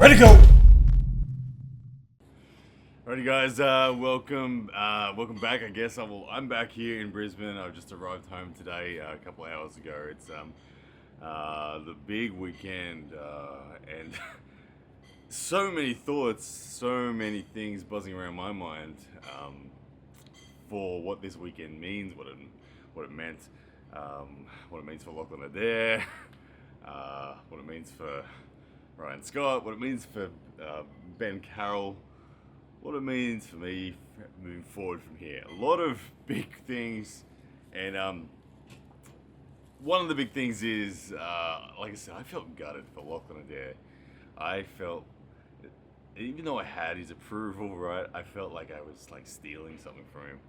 Ready to go! Alrighty guys, welcome back. I guess I'm back here in Brisbane. I've just arrived home today, a couple of hours ago. It's the big weekend, and so many thoughts, so many things buzzing around my mind for what this weekend means, what it meant, what it means for Lachlan Adair, what it means for Ryan Scott, what it means for Ben Carroll, what it means for me moving forward from here. A lot of big things, and one of the big things is, like I said, I felt gutted for Lachlan Adair. I felt, even though I had his approval, right, I felt like I was like stealing something from him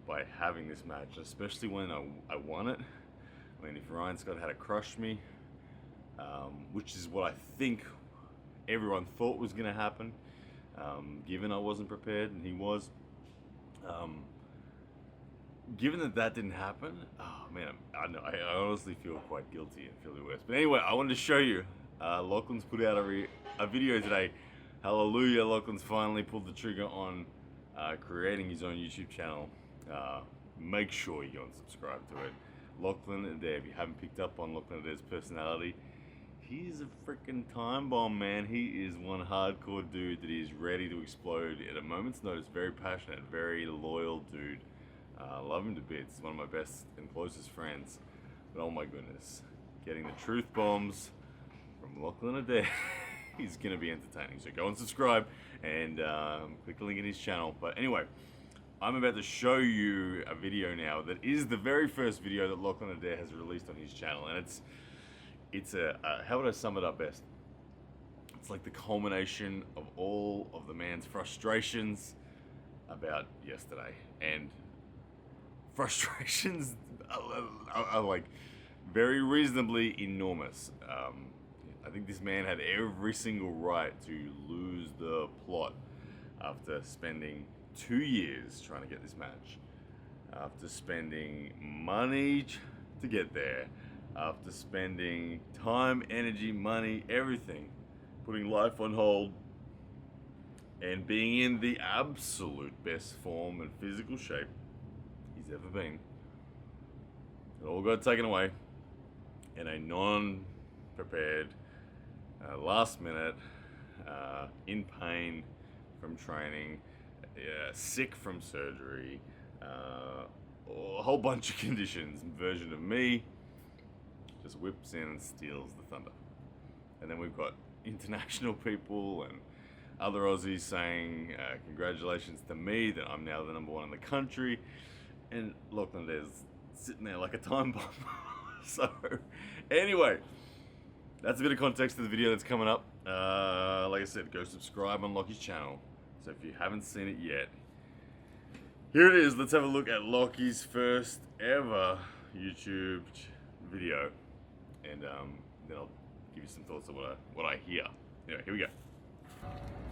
by having this match, especially when I won it. I mean, if Ryan Scott had crushed me, which is what I think everyone thought was going to happen, given I wasn't prepared and he was. Given that didn't happen, oh man, I honestly feel quite guilty and feel the worst. But anyway, I wanted to show you, Lachlan's put out a video today. Hallelujah, Lachlan's finally pulled the trigger on creating his own YouTube channel. Make sure you go and subscribe to it. Lachlan Adair, if you haven't picked up on Lachlan Adair's personality, he's a freaking time bomb, man. He is one hardcore dude that is ready to explode at a moment's notice. Very passionate, very loyal dude. Love him to bits. One of my best and closest friends. But oh my goodness, getting the truth bombs from Lachlan Adair is gonna be entertaining. So go and subscribe and click the link in his channel. But anyway, I'm about to show you a video now that is the very first video that Lachlan Adair has released on his channel, and it's a how would I sum it up best? It's like the culmination of all of the man's frustrations about yesterday, and frustrations are like very reasonably enormous. I think this man had every single right to lose the plot after spending 2 years trying to get this match, after spending money to get there, after spending time, energy, money, everything, putting life on hold, and being in the absolute best form and physical shape he's ever been. It all got taken away in a non-prepared, last minute, in pain from training, sick from surgery, a whole bunch of conditions version of me just whips in and steals the thunder. And then we've got international people and other Aussies saying congratulations to me that I'm now the #1 in the country, and Lachlan Adair's sitting there like a time bomb. So anyway, that's a bit of context to the video that's coming up. Like I said, go subscribe on Lockie's channel. So if you haven't seen it yet, here it is. Let's have a look at Lockie's first ever YouTube video, and then I'll give you some thoughts on what I hear. Anyway, here we go.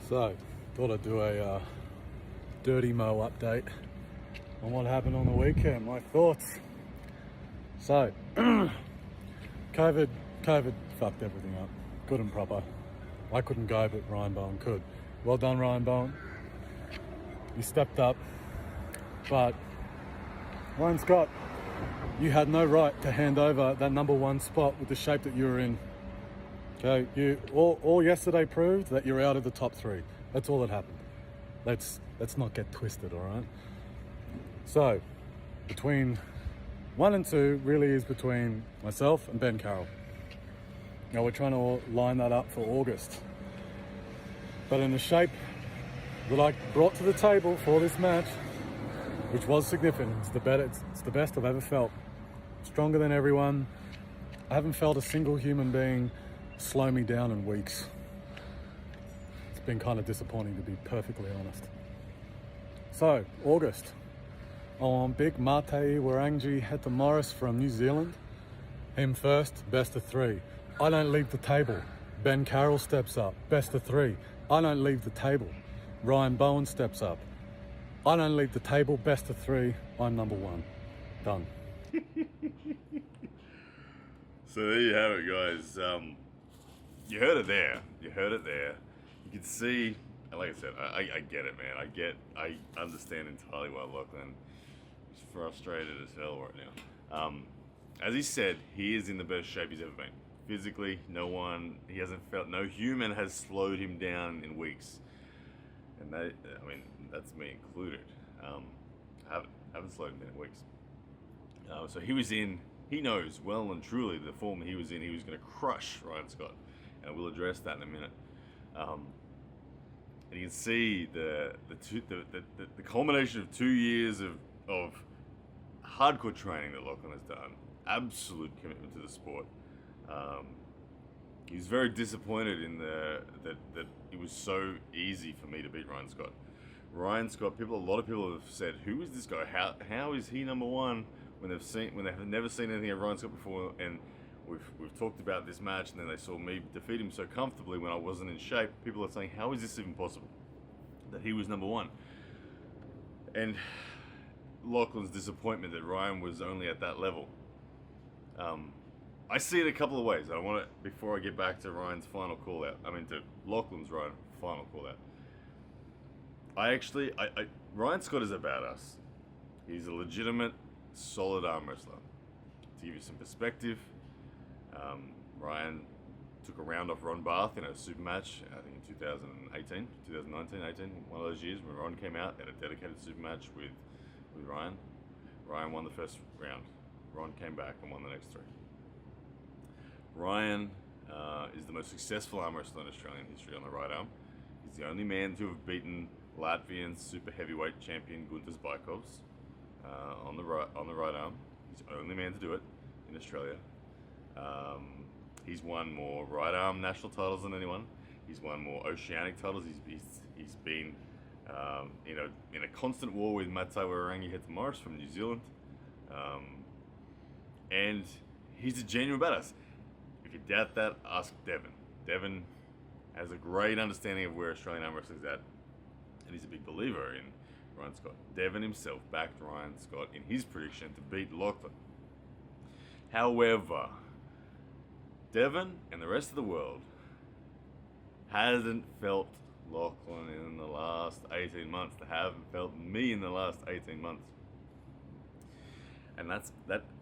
So, thought I'd do a Dirty Mo update on what happened on the weekend, my thoughts. So, COVID fucked everything up, good and proper. I couldn't go, but Ryan Bowen could. Well done, Ryan Bowen. You stepped up, but Ryan Scott, you had no right to hand over that #1 spot with the shape that you were in. Okay, you all yesterday proved that you're out of the top 3. That's all that happened. Let's not get twisted, all right? So, between 1 and 2 really is between myself and Ben Carroll. Now we're trying to line that up for August. But in the shape that I brought to the table for this match, which was significant, it's the best I've ever felt. Stronger than everyone. I haven't felt a single human being slow me down in weeks. It's been kind of disappointing, to be perfectly honest. So, August. On big Matei Warangji Heta Morris from New Zealand. Him first, best of 3. I don't leave the table. Ben Carroll steps up, best of 3. I don't leave the table. Ryan Bowen steps up. I don't leave the table, best of 3. I'm #1. Done. So there you have it, guys. You heard it there. You can see, like I said, I get it, man. I understand entirely why Lachlan is frustrated as hell right now. As he said, he is in the best shape he's ever been. Physically, no human has slowed him down in weeks. And that's me included. Haven't slowed him down in weeks. So he knows well and truly the form he was in, he was going to crush Ryan Scott. And we'll address that in a minute. And you can see the culmination of 2 years of hardcore training that Lachlan has done. Absolute commitment to the sport. He's very disappointed in that it was so easy for me to beat Ryan Scott. Ryan Scott, a lot of people have said, who is this guy? How is he number one when they've never seen anything of Ryan Scott before? And we've talked about this match, and then they saw me defeat him so comfortably when I wasn't in shape. People are saying, how is this even possible? That he was number one. And Lachlan's disappointment that Ryan was only at that level. I see it a couple of ways. Before I get back to Ryan's final call out, to Lachlan's final call out. Ryan Scott is a badass. He's a legitimate, solid arm wrestler. To give you some perspective, Ryan took a round off Ron Barth in a super match, I think in 2019, one of those years when Ron came out at a dedicated super match with Ryan. Ryan won the first round. Ron came back and won the next three. Ryan is the most successful arm wrestler in Australian history on the right arm. He's the only man to have beaten Latvian super heavyweight champion Guntas Baikovs on the right arm. He's the only man to do it in Australia. He's won more right arm national titles than anyone. He's won more oceanic titles. He's been in a constant war with Matai Warangi Morris from New Zealand, and he's a genuine badass. If you doubt that, ask Devon. Devon has a great understanding of where Australian arm wrestling's at, and he's a big believer in Ryan Scott. Devon himself backed Ryan Scott in his prediction to beat Lachlan. However, Devon and the rest of the world hasn't felt Lachlan in the last 18 months. They haven't felt me in the last 18 months. And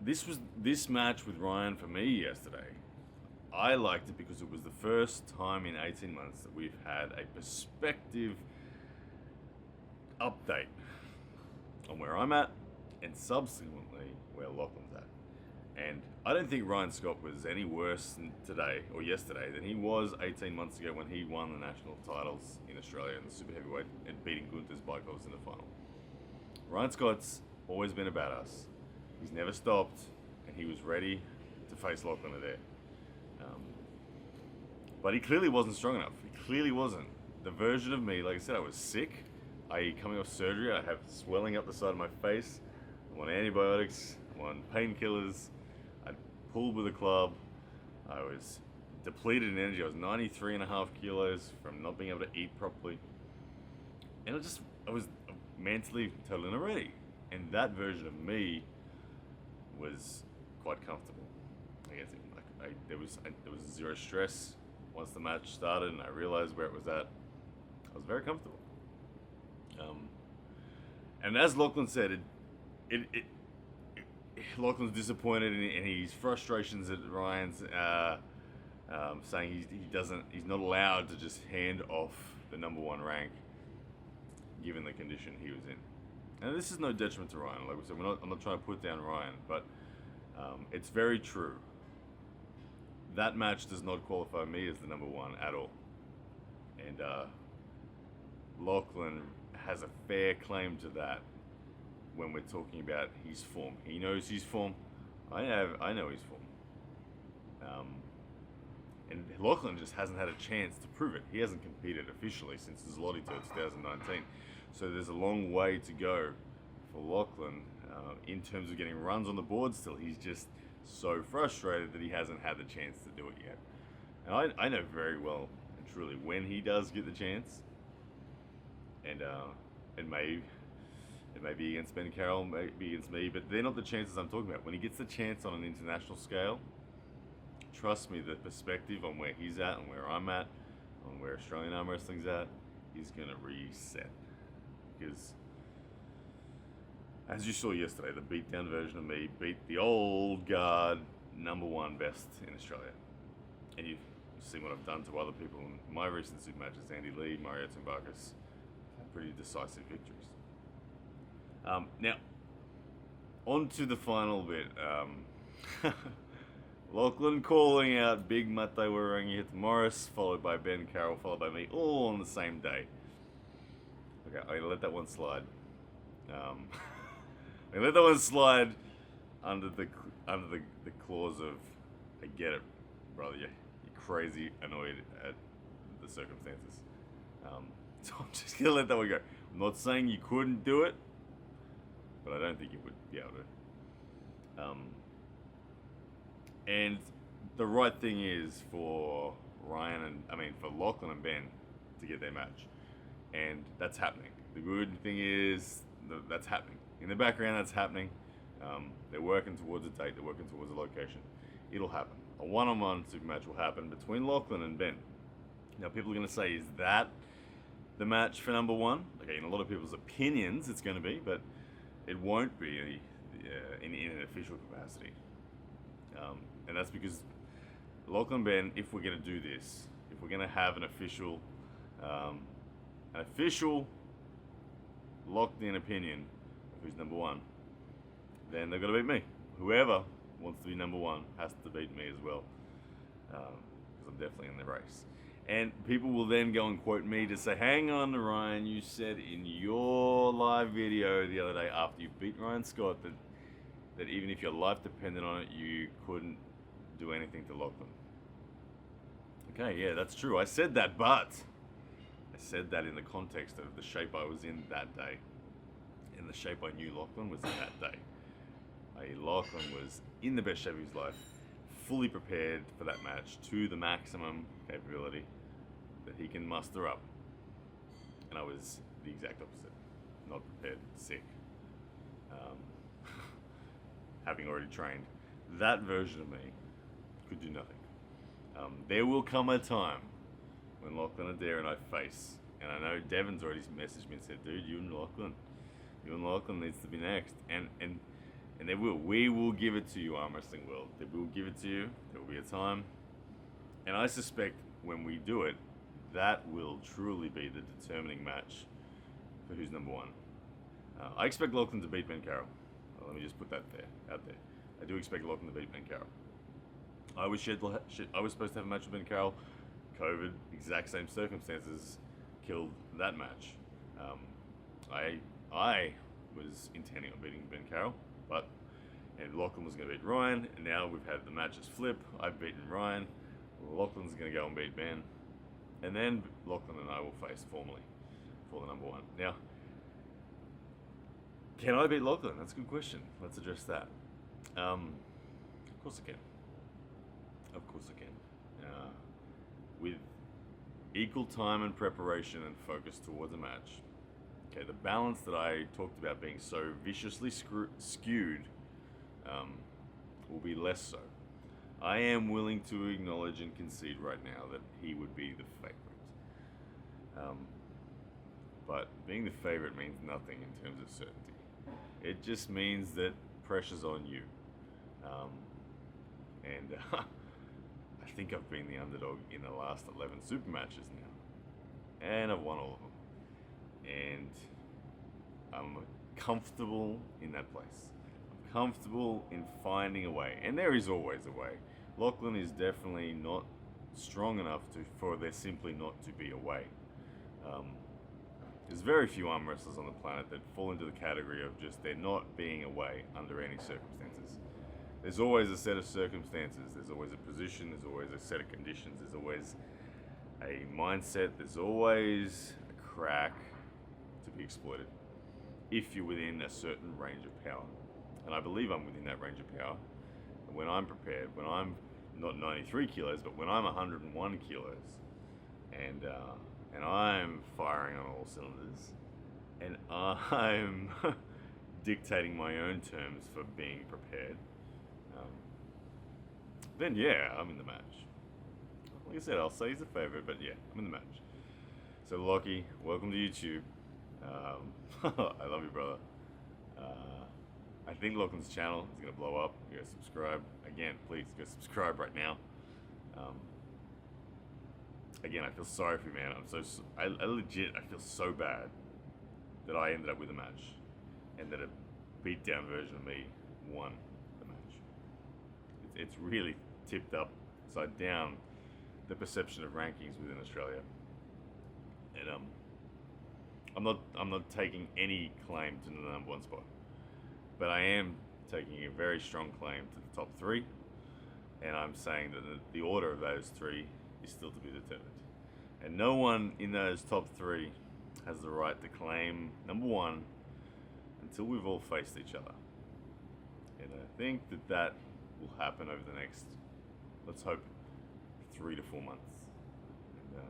this match with Ryan for me yesterday. I liked it because it was the first time in 18 months that we've had a perspective update on where I'm at and subsequently where Lachlan's at. And I don't think Ryan Scott was any worse today or yesterday than he was 18 months ago when he won the national titles in Australia in the super heavyweight and beating Guntas Baikovs in the final. Ryan Scott's always been a badass. He's never stopped, and he was ready to face Lachlan Adair. But he clearly wasn't strong enough. He clearly wasn't. The version of me, like I said, I was sick. Coming off surgery, I have swelling up the side of my face. I'm on antibiotics, I'm on painkillers. I pulled with a club. I was depleted in energy. I was 93.5 kilos from not being able to eat properly. And I was mentally totally not ready. And that version of me was quite comfortable. I guess there was zero stress once the match started, and I realized where it was at. I was very comfortable. And as Lachlan said, Lachlan's disappointed in his frustrations at Ryan's saying he's not allowed to just hand off the number one rank given the condition he was in. And this is no detriment to Ryan. Like we said, I'm not trying to put down Ryan, but it's very true. That match does not qualify me as the number one at all. And Lachlan has a fair claim to that when we're talking about his form. He knows his form. I know his form. And Lachlan just hasn't had a chance to prove it. He hasn't competed officially since his Zloty Tour 2019. So there's a long way to go for Lachlan in terms of getting runs on the board still. He's just so frustrated that he hasn't had the chance to do it yet. And I know very well and truly when he does get the chance, and it may be against Ben Carroll, maybe against me, but they're not the chances I'm talking about. When he gets the chance on an international scale, trust me, the perspective on where he's at and where I'm at, on where Australian arm wrestling's at, he's going to reset. Because, as you saw yesterday, the beatdown version of me beat the old guard #1 best in Australia. And you've seen what I've done to other people in my recent super matches, Andy Lee, Mario Tumbakas, pretty decisive victories. Now, on to the final bit. Lachlan calling out Big Mate Warangi hit Morris, followed by Ben Carroll, followed by me, all on the same day. Okay, I'm going to let that one slide. I'm going to let that one slide under the clause of, I get it, brother, you're crazy annoyed at the circumstances. So I'm just going to let that one go. I'm not saying you couldn't do it, but I don't think you would be able to. And the right thing is for for Lachlan and Ben to get their match. And that's happening. The good thing is that's happening. In the background, that's happening. They're working towards a date. They're working towards a location. It'll happen. A one-on-one super match will happen between Lachlan and Ben. Now, people are going to say, is that the match for #1? Okay, in a lot of people's opinions, it's going to be, but it won't be in an official capacity. And that's because Lachlan and Ben, if we're going to do this, if we're going to have an official locked-in opinion of who's #1, then they've got to beat me. Whoever wants to be #1 has to beat me as well, because I'm definitely in the race. And people will then go and quote me to say, hang on, Ryan, you said in your live video the other day after you beat Ryan Scott that even if your life depended on it, you couldn't do anything to Lachlan. Okay, yeah, that's true. I said that, but I said that in the context of the shape I was in that day. And the shape I knew Lachlan was in that day. Lachlan was in the best shape of his life, fully prepared for that match to the maximum capability that he can muster up. And I was the exact opposite. Not prepared, sick. Having already trained. That version of me could do nothing. There will come a time when Lachlan Adair and I face, and I know Devin's already messaged me and said, dude, you and Lachlan needs to be next. And they will. We will give it to you, Arm Wrestling World. They will give it to you. There will be a time. And I suspect when we do it, that will truly be the determining match for who's #1. I expect Lachlan to beat Ben Carroll. Let me just put that out there. I do expect Lachlan to beat Ben Carroll. I was supposed to have a match with Ben Carroll. COVID, exact same circumstances, killed that match. I was intending on beating Ben Carroll, and Lachlan was going to beat Ryan, and now we've had the matches flip. I've beaten Ryan. Lachlan's going to go and beat Ben, and then Lachlan and I will face formally for the #1. Now, can I beat Lachlan? That's a good question. Let's address that. Of course I can. Of course I can. With equal time and preparation and focus towards a match. Okay, the balance that I talked about being so viciously skewed will be less so. I am willing to acknowledge and concede right now that he would be the favorite. But being the favorite means nothing in terms of certainty. It just means that pressure's on you. I think I've been the underdog in the last 11 super matches now. And I've won all of them. And I'm comfortable in that place. I'm comfortable in finding a way. And there is always a way. Lachlan is definitely not strong enough for there simply not to be a way. There's very few arm wrestlers on the planet that fall into the category of just there not being a way under any circumstances. There's always a set of circumstances, there's always a position, there's always a set of conditions, there's always a mindset, there's always a crack to be exploited if you're within a certain range of power. And I believe I'm within that range of power. And when I'm prepared, when I'm not 93 kilos, but when I'm 101 kilos, and I'm firing on all cylinders, and I'm dictating my own terms for being prepared, then yeah, I'm in the match. like I said, I'll say he's a favorite, but yeah, I'm in the match. So Lockie, welcome to YouTube. I love you, brother. I think Lachlan's channel is gonna blow up. You guys subscribe again, please go subscribe right now. Again, I feel sorry for you, man. I legit, I feel so bad that I ended up with a match, and that a beat down version of me won the match. It's really tipped upside down the perception of rankings within Australia, and I'm not taking any claim to the #1 spot, but I am taking a very strong claim to the top 3, and I'm saying that the order of those 3 is still to be determined, and no one in those top 3 has the right to claim #1 until we've all faced each other. And I think that will happen over the next, let's hope, 3 to 4 months, and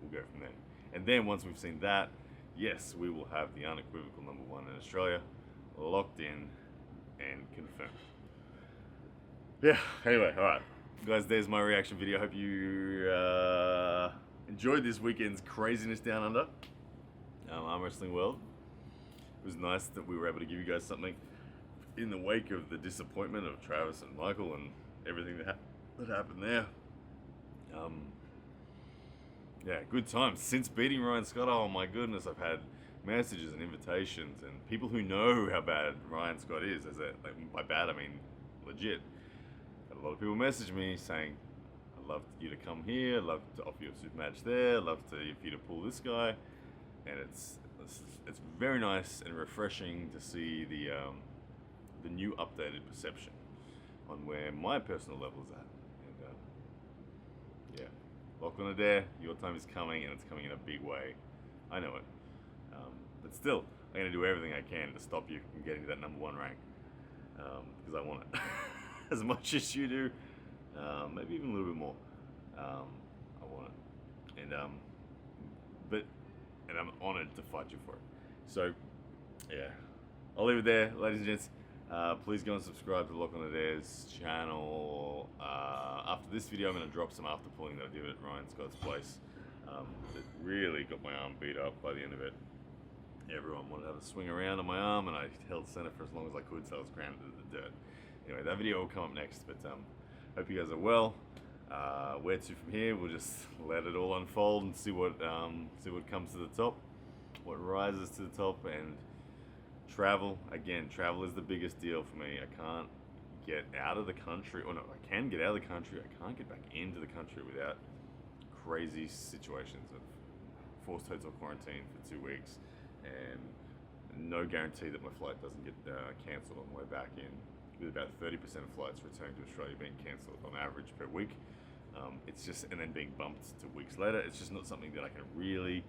we'll go from there. And then once we've seen that, yes, we will have the unequivocal #1 in Australia locked in and confirmed. Yeah, anyway, alright. Guys, there's my reaction video. Hope you enjoyed this weekend's craziness down under. Arm Wrestling World. It was nice that we were able to give you guys something in the wake of the disappointment of Travis and Michael and everything that happened there. Yeah, good times. Since beating Ryan Scott, oh my goodness, I've had messages and invitations and people who know how bad Ryan Scott is. Like, by bad, I mean legit. Had a lot of people message me saying, I'd love you to come here, I'd love to offer you a super match there, I'd love for you to pull this guy. And it's very nice and refreshing to see the new updated perception on where my personal level is at. And yeah, Lachlan Adair, your time is coming, and it's coming in a big way. I know it, but still, I'm going to do everything I can to stop you from getting to that #1 rank, because I want it as much as you do, maybe even a little bit more. I want it, and I'm honored to fight you for it. So, yeah, I'll leave it there, ladies and gents. Please go and subscribe to Lachlan Adair's channel. After this video, I'm going to drop some after pulling that I did at Ryan Scott's place. It really got my arm beat up by the end of it. Everyone wanted to have a swing around on my arm, and I held center for as long as I could, so I was grounded to the dirt. Anyway, that video will come up next, but hope you guys are well. Where to from here? We'll just let it all unfold and see what comes to the top, what rises to the top. And travel, again, travel is the biggest deal for me. I can't get out of the country, or no, I can get out of the country, I can't get back into the country without crazy situations of forced hotel quarantine for 2 weeks, and no guarantee that my flight doesn't get cancelled on the way back in, with about 30% of flights returning to Australia being cancelled on average per week. It's just, and then being bumped to weeks later. It's just not something that I can really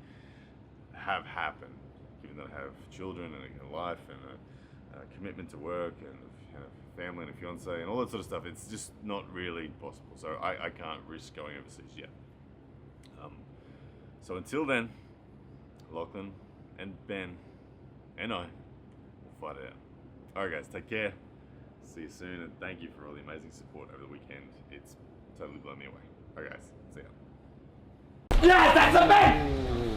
have happen, given that I have children and a life and a commitment to work and a family and a fiance and all that sort of stuff. It's just not really possible. So I can't risk going overseas yet. So until then, Lachlan and Ben and I will fight it out. Alright guys, take care. See you soon, and thank you for all the amazing support over the weekend. It's totally blown me away. Alright guys, see ya. Yes, that's a man!